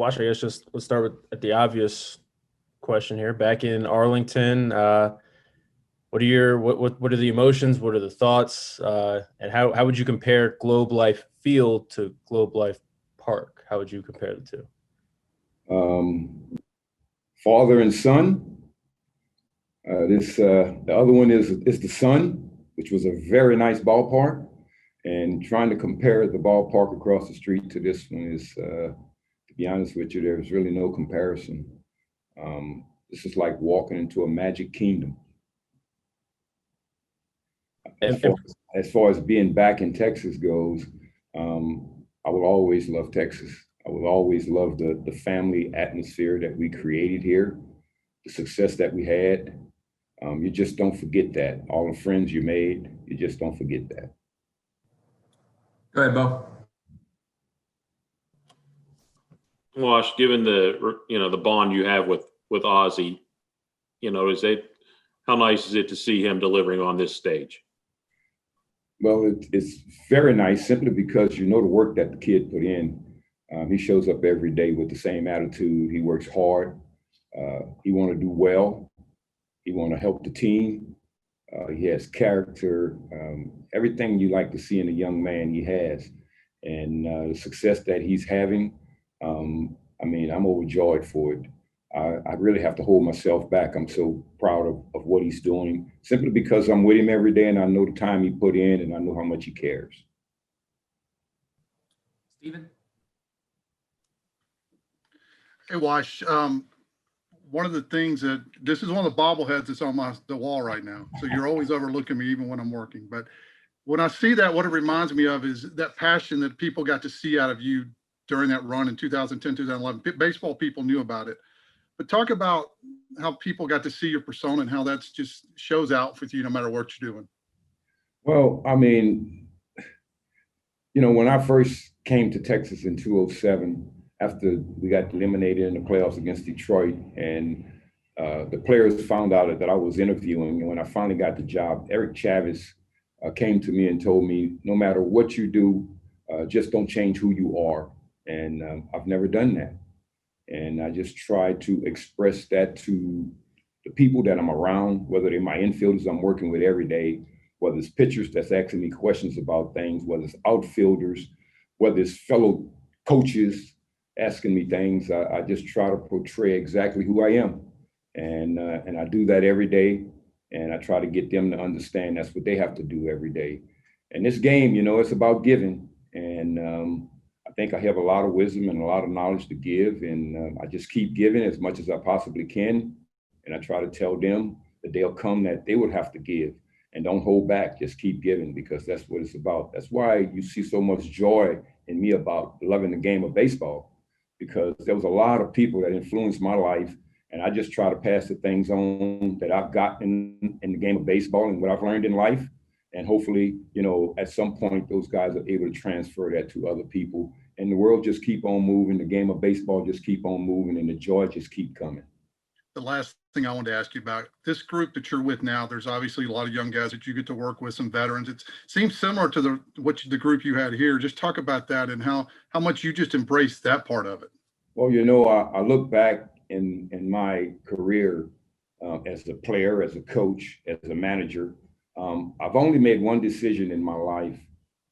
Wash, I guess just let's start with at the obvious question here. Back in Arlington, what are what are the emotions? What are the thoughts? And how would you compare Globe Life Field to Globe Life Park? How would you compare the two? Father and son. The other one is the Sun, which was a very nice ballpark. And trying to compare the ballpark across the street to this one is, to be honest with you, there's really no comparison. This is like walking into a magic kingdom. As far as being back in Texas goes, I will always love Texas. I will always love the family atmosphere that we created here, the success that we had. You just don't forget that. All the friends you made, you just don't forget that. Go ahead, Bo. Wash, given the bond you have with Ozzie, how nice is it to see him delivering on this stage? Well, it's very nice simply because the work that the kid put in. He shows up every day with the same attitude. He works hard. He want to do well. He want to help the team. He has character. Everything you like to see in a young man, he has. And the success that he's having, I'm overjoyed for it. I really have to hold myself back. I'm so proud of what he's doing, simply because I'm with him every day and I know the time he put in and I know how much he cares. Steven? Hey, Wash. One of the things this is one of the bobbleheads that's on the wall right now. So you're always overlooking me even when I'm working. But when I see that, what it reminds me of is that passion that people got to see out of you during that run in 2010, 2011. Baseball people knew about it. But talk about how people got to see your persona and how that's just shows out with you no matter what you're doing. Well, when I first came to Texas in 2007, after we got eliminated in the playoffs against Detroit, and the players found out that I was interviewing, and when I finally got the job, Eric Chavez came to me and told me, no matter what you do, just don't change who you are. And I've never done that. And I just try to express that to the people that I'm around, whether they're my infielders I'm working with every day, whether it's pitchers that's asking me questions about things, whether it's outfielders, whether it's fellow coaches asking me things. I just try to portray exactly who I am. And I do that every day. And I try to get them to understand that's what they have to do every day. And this game, it's about giving. And I think I have a lot of wisdom and a lot of knowledge to give. And I just keep giving as much as I possibly can. And I try to tell them the day will come that they would have to give. And don't hold back, just keep giving, because that's what it's about. That's why you see so much joy in me about loving the game of baseball, because there was a lot of people that influenced my life. And I just try to pass the things on that I've gotten in the game of baseball and what I've learned in life. And hopefully, at some point, those guys are able to transfer that to other people. And the world just keep on moving. The game of baseball just keep on moving, and the joy just keep coming. The last thing I wanted to ask you about, this group that you're with now, there's obviously a lot of young guys that you get to work with, some veterans. It seems similar to the group you had here. Just talk about that and how much you just embraced that part of it. Well, I look back in my career as a player, as a coach, as a manager. I've only made one decision in my life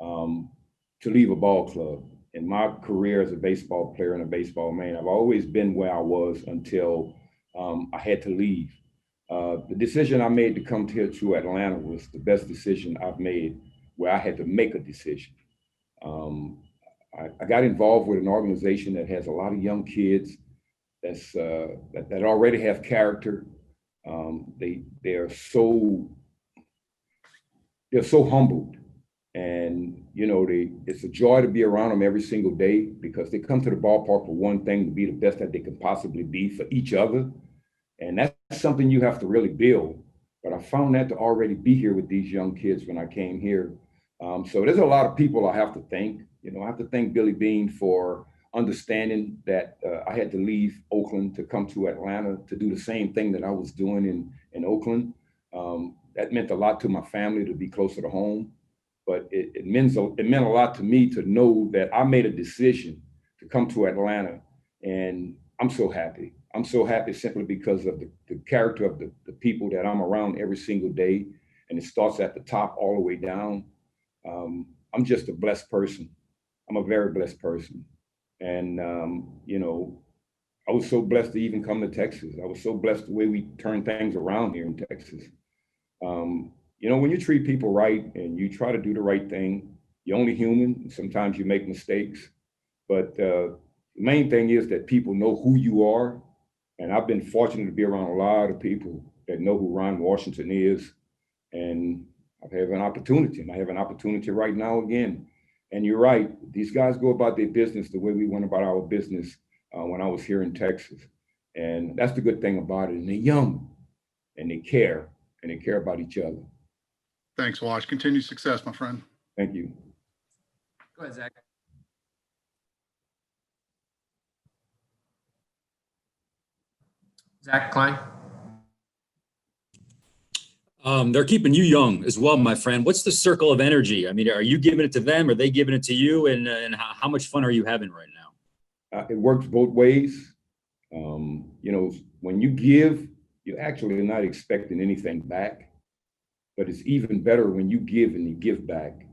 to leave a ball club. In my career as a baseball player and a baseball man, I've always been where I was until I had to leave. The decision I made to come here to Atlanta was the best decision I've made, where I had to make a decision. I got involved with an organization that has a lot of young kids that already have character. They're so humbled, and it's a joy to be around them every single day, because they come to the ballpark for one thing, to be the best that they can possibly be for each other. And that's something you have to really build. But I found that to already be here with these young kids when I came here. So there's a lot of people I have to thank. I have to thank Billy Beane for understanding that I had to leave Oakland to come to Atlanta to do the same thing that I was doing in Oakland. That meant a lot to my family to be closer to home. But it meant a lot to me to know that I made a decision to come to Atlanta And I'm so happy. I'm so happy simply because of the character of the people that I'm around every single day. And it starts at the top all the way down. I'm just a blessed person. I'm a very blessed person. And, I was so blessed to even come to Texas. I was so blessed the way we turn things around here in Texas. When you treat people right and you try to do the right thing, you're only human. Sometimes you make mistakes. But the main thing is that people know who you are. And I've been fortunate to be around a lot of people that know who Ron Washington is. And I have an opportunity, and I have an opportunity right now again. And you're right, these guys go about their business the way we went about our business when I was here in Texas. And that's the good thing about it. And they're young, and they care about each other. Thanks, Wash. Continued success, my friend. Thank you. Go ahead, Zach. Zach Klein. They're keeping you young as well, my friend. What's the circle of energy? I mean, are you giving it to them? Are they giving it to you? And how much fun are you having right now? It works both ways. When you give, you're actually not expecting anything back, but it's even better when you give and you give back.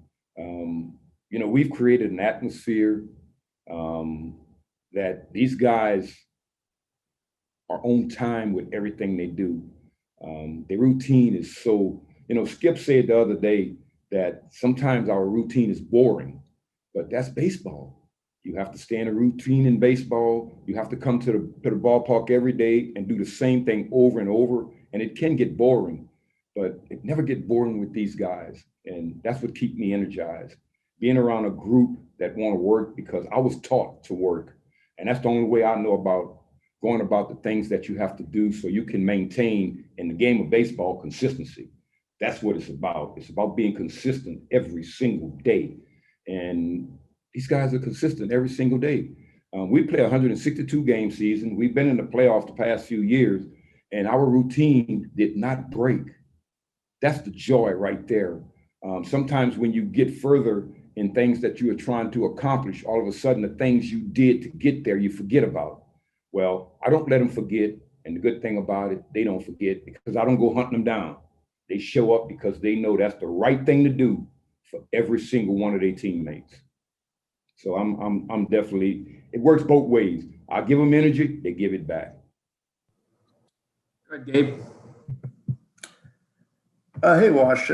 We've created an atmosphere that these guys are on time with everything they do. Their routine is so, Skip said the other day that sometimes our routine is boring, but that's baseball. You have to stay in a routine in baseball. You have to come to the ballpark every day and do the same thing over and over. And it can get boring, but it never gets boring with these guys. And that's what keeps me energized. Being around a group that want to work, because I was taught to work. And that's the only way I know about going about the things that you have to do so you can maintain in the game of baseball consistency. That's what it's about. It's about being consistent every single day. And these guys are consistent every single day. We play a 162 game season. We've been in the playoffs the past few years, and our routine did not break. That's the joy right there. Sometimes when you get further in things that you are trying to accomplish, all of a sudden the things you did to get there, you forget about. Well, I don't let them forget. And the good thing about it, they don't forget, because I don't go hunting them down. They show up because they know that's the right thing to do for every single one of their teammates. So I'm definitely, it works both ways. I give them energy, they give it back. Go ahead, Gabe. Hey, Wash.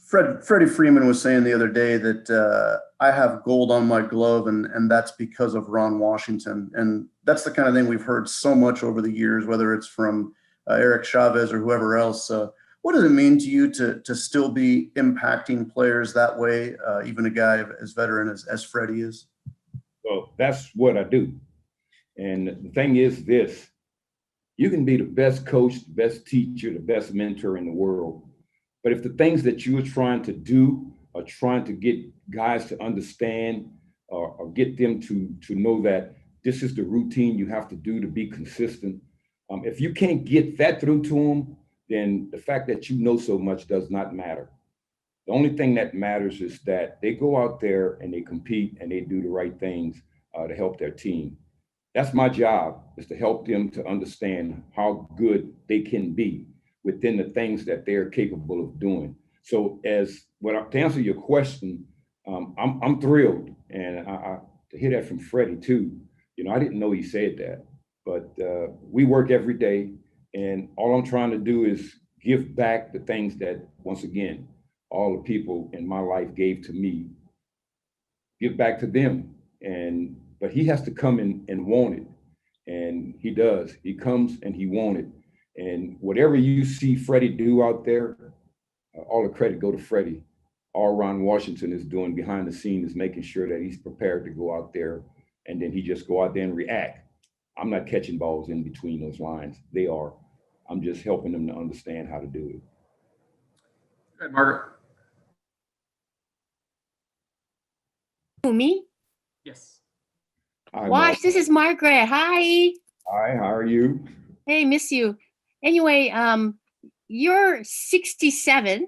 Freddie Freeman was saying the other day that I have gold on my glove, and that's because of Ron Washington. And that's the kind of thing we've heard so much over the years, whether it's from Eric Chavez or whoever else. What does it mean to you to still be impacting players that way, even a guy as veteran as Freddie is? Well, that's what I do. And the thing is this, you can be the best coach, the best teacher, the best mentor in the world. But if the things that you are trying to do are trying to get guys to understand or get them to know that this is the routine you have to do to be consistent, if you can't get that through to them, then the fact that you know so much does not matter. The only thing that matters is that they go out there and they compete and they do the right things to help their team. That's my job, is to help them to understand how good they can be within the things that they're capable of doing. So to answer your question, I'm thrilled. And to hear that from Freddie too, I didn't know he said that, but we work every day. And all I'm trying to do is give back the things that, once again, all the people in my life gave to me, give back to them. But he has to come and want it. And he does. He comes and he wants it. And whatever you see Freddie do out there, all the credit go to Freddie. All Ron Washington is doing behind the scenes is making sure that he's prepared to go out there, and then he just go out there and react. I'm not catching balls in between those lines. They are. I'm just helping them to understand how to do it. Go ahead, Margaret. Who, me? Yes. Hi, Wash, this is Margaret. Hi. Hi, how are you? Hey, miss you. Anyway, you're 67.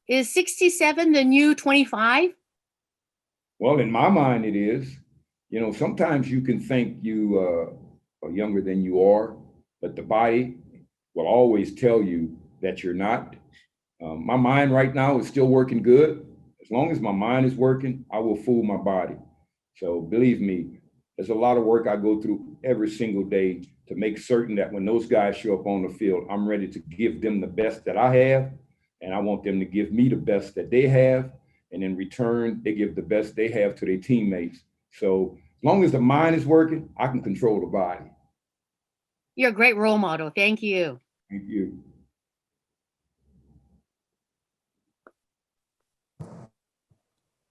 Is 67 the new 25? Well, in my mind, it is. You know, sometimes you can think you are younger than you are, but the body will always tell you that you're not. My mind right now is still working good. As long as my mind is working, I will fool my body. So believe me, there's a lot of work I go through every single day to make certain that when those guys show up on the field, I'm ready to give them the best that I have. And I want them to give me the best that they have. And in return, they give the best they have to their teammates. So as long as the mind is working, I can control the body. You're a great role model. Thank you. Thank you.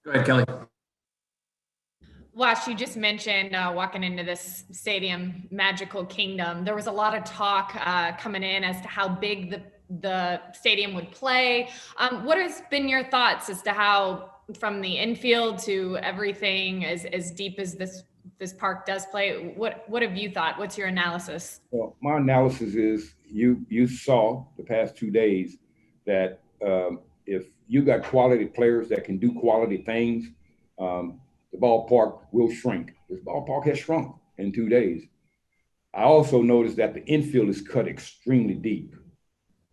Go ahead, Kelly. Wash, you just mentioned walking into this stadium, magical kingdom. There was a lot of talk coming in as to how big the stadium would play. What has been your thoughts as to how, from the infield to everything as deep as this park does play? What have you thought? What's your analysis? Well, my analysis is you saw the past 2 days that if you got quality players that can do quality things, the ballpark will shrink. This ballpark has shrunk in 2 days. I also noticed that the infield is cut extremely deep.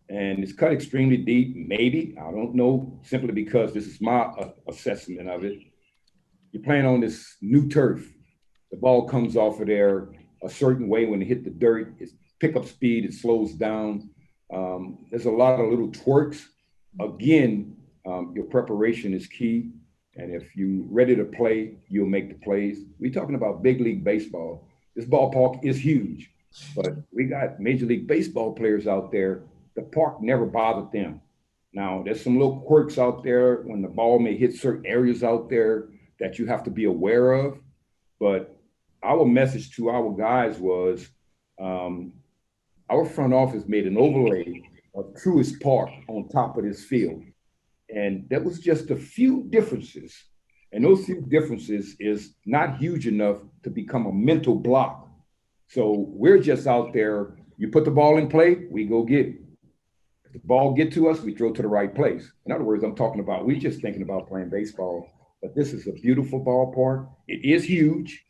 And it's cut extremely deep, maybe, I don't know, simply because this is my assessment of it. You're playing on this new turf. The ball comes off of there a certain way when it hit the dirt. It's pickup speed, it slows down. There's a lot of little twerks. Again, your preparation is key. And if you're ready to play, you'll make the plays. We're talking about big league baseball. This ballpark is huge, but we got Major League Baseball players out there. The park never bothered them. Now, there's some little quirks out there when the ball may hit certain areas out there that you have to be aware of. But our message to our guys was our front office made an overlay of Truist Park on top of this field. And there was just a few differences. And those few differences is not huge enough to become a mental block. So we're just out there, you put the ball in play, we go get it. If the ball get to us, we throw to the right place. In other words, I'm talking about, we're just thinking about playing baseball, but this is a beautiful ballpark. It is huge.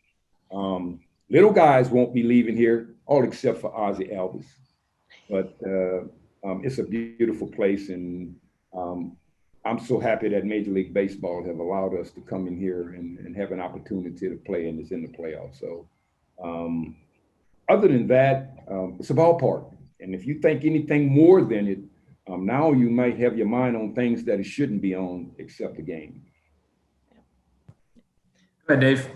Little guys won't be leaving here, all except for Ozzie Albies. But it's a beautiful place, and I'm so happy that Major League Baseball have allowed us to come in here and have an opportunity to play, and it's in the playoffs. So other than that, it's a ballpark. And if you think anything more than it, now you might have your mind on things that it shouldn't be on except the game. Go ahead, Dave.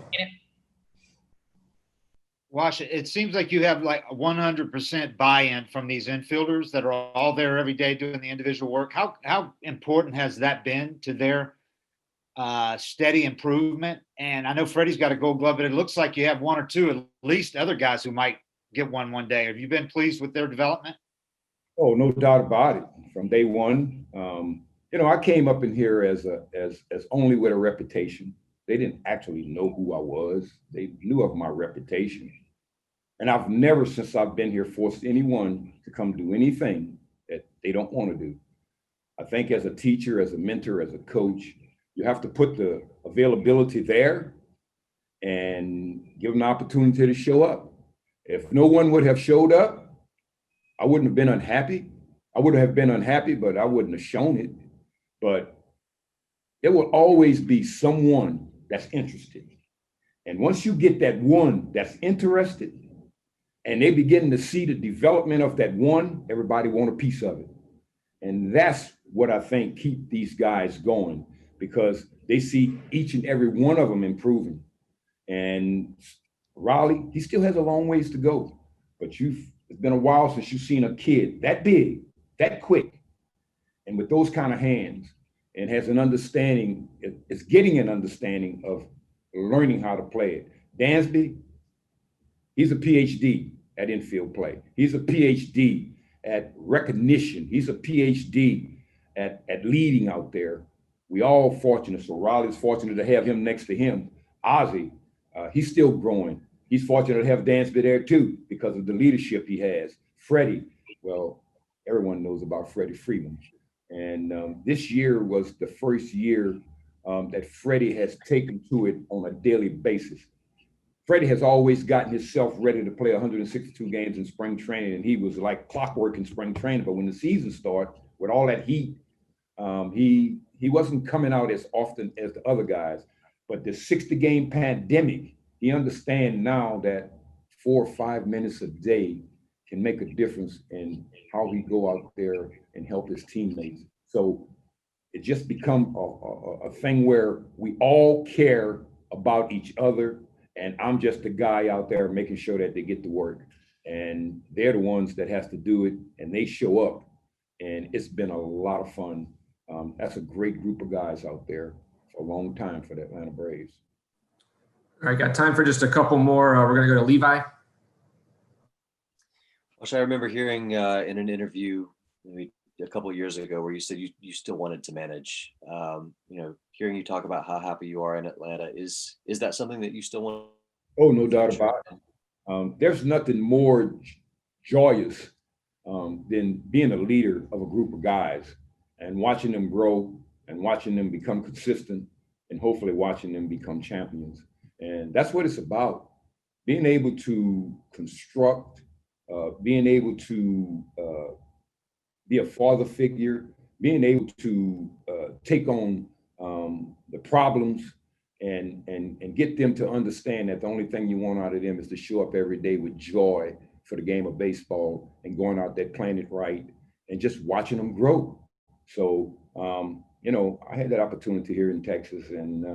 Wash, it seems like you have like 100% buy-in from these infielders that are all there every day doing the individual work. How important has that been to their steady improvement? And I know Freddie's got a Gold Glove, but it looks like you have one or two at least other guys who might get one day. Have you been pleased with their development? Oh, no doubt about it. From day one, I came up in here as only with a reputation. They didn't actually know who I was. They knew of my reputation. And I've never, since I've been here, forced anyone to come do anything that they don't want to do. I think as a teacher, as a mentor, as a coach, you have to put the availability there and give them an opportunity to show up. If no one would have showed up, I wouldn't have been unhappy. I would have been unhappy, but I wouldn't have shown it. But there will always be someone that's interested. And once you get that one that's interested and they begin to see the development of that one, everybody want a piece of it. And that's what I think keep these guys going, because they see each and every one of them improving. And Raleigh, he still has a long ways to go, but it's been a while since you've seen a kid that big, that quick, and with those kind of hands, and has an understanding, is getting an understanding of learning how to play it. Dansby, he's a PhD at infield play. He's a PhD at recognition. He's a PhD at leading out there. We all fortunate. So Raleigh's fortunate to have him next to him. Ozzie, he's still growing. He's fortunate to have Dansby there too, because of the leadership he has. Freddie, well, everyone knows about Freddie Freeman. And this year was the first year that Freddie has taken to it on a daily basis. Freddie has always gotten himself ready to play 162 games in spring training, and he was like clockwork in spring training. But when the season started, with all that heat, he wasn't coming out as often as the other guys. But the 60-game pandemic, he understands now that 4 or 5 minutes a day can make a difference in how he go out there and help his teammates. So it just become a thing where we all care about each other, and I'm just the guy out there making sure that they get to work. And they're the ones that has to do it, and they show up, and it's been a lot of fun. That's a great group of guys out there for a long time for the Atlanta Braves. All right, got time for just a couple more. We're going to go to Levi. Which I remember hearing in an interview maybe a couple of years ago where you said you still wanted to manage. Hearing you talk about how happy you are in Atlanta, is that something that you still want? Oh, no doubt about it. There's nothing more joyous than being a leader of a group of guys and watching them grow and watching them become consistent and hopefully watching them become champions. And that's what it's about. Being able to construct, being able to be a father figure, being able to take on the problems and get them to understand that the only thing you want out of them is to show up every day with joy for the game of baseball and going out there playing it right and just watching them grow. So, I had that opportunity here in Texas, and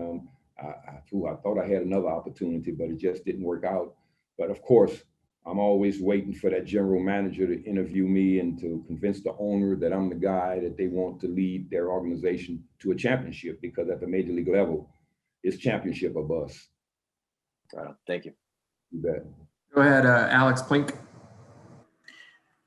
I thought I had another opportunity, but it just didn't work out. But of course, I'm always waiting for that general manager to interview me and to convince the owner that I'm the guy that they want to lead their organization to a championship, because at the major league level, it's championship or bust. Right on. Thank you. You bet. Go ahead, Alex Plink.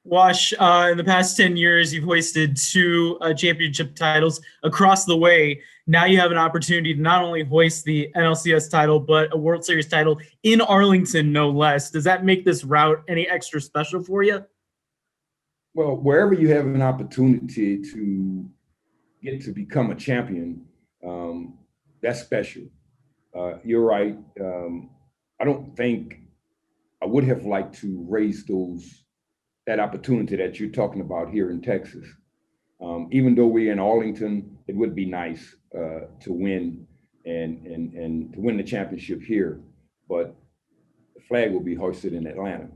Wash, in the past 10 years, you've hoisted 2 championship titles across the way. Now you have an opportunity to not only hoist the NLCS title, but a World Series title in Arlington, no less. Does that make this route any extra special for you? Well, wherever you have an opportunity to get to become a champion, that's special. You're right. I don't think I would have liked to raise that opportunity that you're talking about here in Texas. Even though we're in Arlington, it would be nice to win and to win the championship here, but the flag will be hoisted in Atlanta.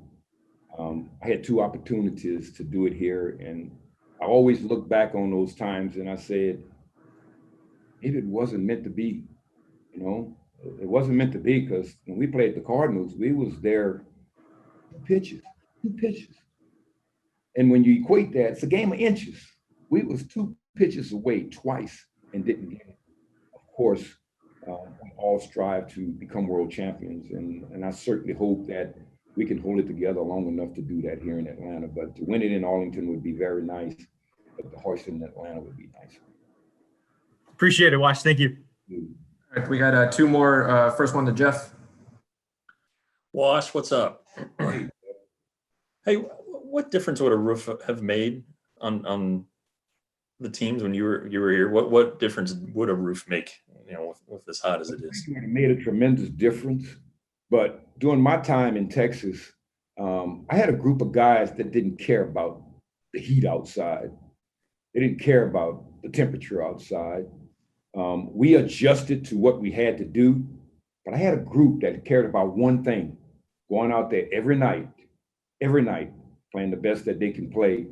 I had 2 opportunities to do it here, and I always look back on those times and I said, maybe it wasn't meant to be, It wasn't meant to be, because when we played the Cardinals, we was there 2 pitches. And when you equate that, it's a game of inches. We was 2 pitches away twice and didn't get it. Of course, we all strive to become world champions, and I certainly hope that we can hold it together long enough to do that here in Atlanta. But to win it in Arlington would be very nice, but the hoist in Atlanta would be nice. Appreciate it, Wash. Thank you. All right, we got 2 more. First one to Jeff. Wash, what's up? Hey, what difference would a roof have made on the teams when you were here? What difference would a roof make, with as hot as it is? It made a tremendous difference. But during my time in Texas, I had a group of guys that didn't care about the heat outside. They didn't care about the temperature outside. We adjusted to what we had to do, but I had a group that cared about one thing: going out there every night, playing the best that they can play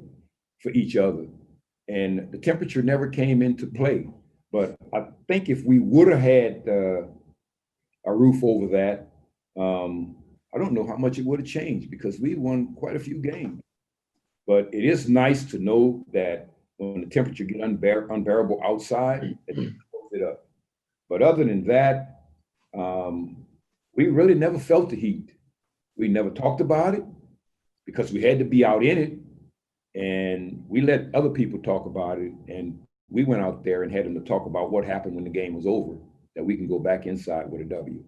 for each other. And the temperature never came into play. But I think if we would have had a roof over that, I don't know how much it would have changed, because we won quite a few games. But it is nice to know that when the temperature gets unbearable outside, it pulls it up. But other than that, we really never felt the heat. We never talked about it because we had to be out in it, and we let other people talk about it. And we went out there and had them to talk about what happened when the game was over, that we can go back inside with a W.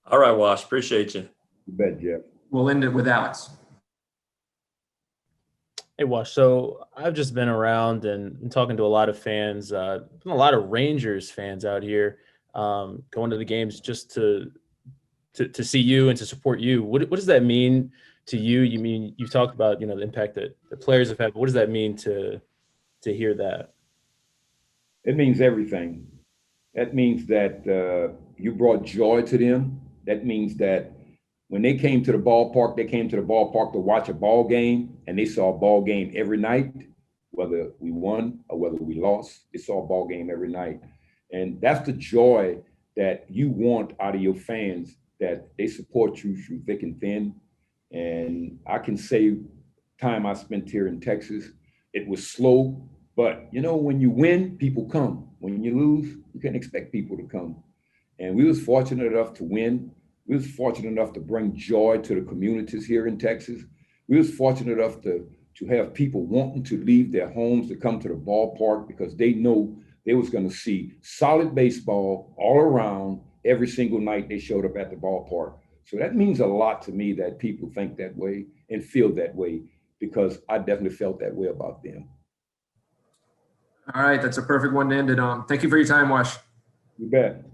All right, Wash, appreciate you. You bet, Jeff. We'll end it with Alex. Hey, Wash. So I've just been around and talking to a lot of fans, a lot of Rangers fans out here, going to the games just to to see you and to support you. What does that mean to you? You mean, you've talked about, the impact that the players have had, but what does that mean to hear that? It means everything. That means that you brought joy to them. That means that when they came to the ballpark, they came to the ballpark to watch a ball game, and they saw a ball game every night, whether we won or whether we lost. They saw a ball game every night. And that's the joy that you want out of your fans, that they support you through thick and thin. And I can say time I spent here in Texas, it was slow, but when you win, people come. When you lose, you can't expect people to come. And we was fortunate enough to win. We was fortunate enough to bring joy to the communities here in Texas. We was fortunate enough to have people wanting to leave their homes to come to the ballpark because they know they was going to see solid baseball all around every single night they showed up at the ballpark. So that means a lot to me that people think that way and feel that way, because I definitely felt that way about them. All right, that's a perfect one to end it on. Thank you for your time, Wash. You bet.